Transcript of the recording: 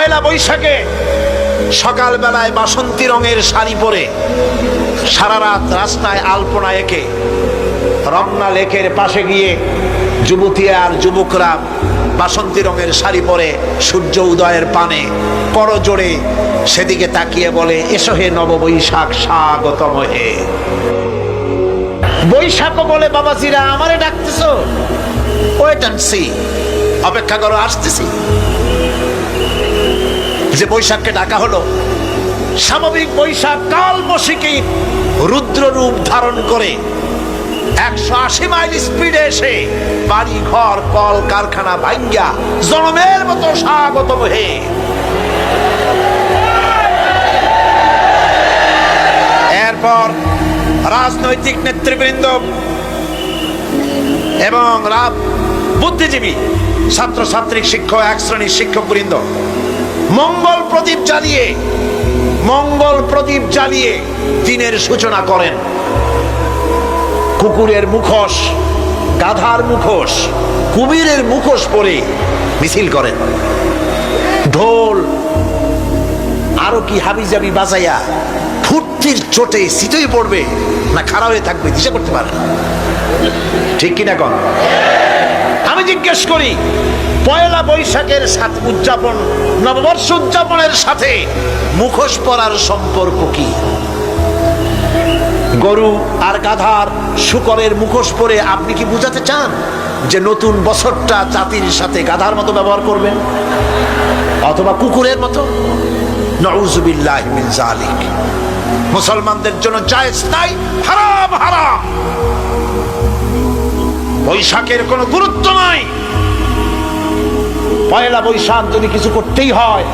পয়লা বৈশাখে সকাল বেলায় বাসন্তী রঙের শাড়ি পরে সারা রাত রাস্তায় আলপনা এঁকে রমনা লেকের পাশে গিয়ে যুবতী আর যুবকরা বাসন্তী রঙের শাড়ি পরে সূর্য উদয়ের পানে করজোড়ে সেদিকে তাকিয়ে বলে, এসো হে নববৈশাখ স্বাগতম হে। বৈশাখ বলে, বাবাজিরা আমারে ডাকতেছো? ওয়েট এন্ড সি, অপেক্ষা করো, আসতেছি। যে বৈশাখকে ডাকা হলো, স্বাভাবিক বৈশাখ কালবৈশাখী রুদ্র রূপ ধারণ করে 180 মাইল স্পিডে এসে বাড়ি ঘর কল কারখানা ভাঙ্গা জনমের মতো স্বাগতম হে। এরপর রাজনৈতিক নেতৃবৃন্দ এবং বুদ্ধিজীবী, ছাত্রছাত্রী, শিক্ষক, এক শ্রেণীর শিক্ষক বৃন্দ মঙ্গল প্রদীপ জ্বালিয়ে দিনের সূচনা করেন। কুকুরের মুখোশ, গাধার মুখোশ, কুমিরের মুখোশ পরে মিছিল করেন। ঢোল আরো কি হাবিজাবি বাজাইয়া ফুর্তির চোটে সিটই পড়বে না খাড়া হয়ে থাকবে দিশা করতে পারে না। ঠিক কিনা কন? আমি জিজ্ঞেস করি, পয়লা বৈশাখের সাথে উদযাপন, নববর্ষ উদযাপনের সাথে মুখোশ পরার সম্পর্ক কি? গরু আর গাধার শূকরের মুখোশ পরে আপনি কি বুঝাতে চান যে নতুন বছরটা জাতির সাথে গাধার মতো ব্যবহার করবেন অথবা কুকুরের মতো? নাউযুবিল্লাহি মিন যালিক। মুসলমানদের জন্য জায়েজ নাই, হারাম হারাম। বৈশাখের কোনো গুরুত্ব নাই। পয়লা বৈশাখ যদি কিছু করতেই হয়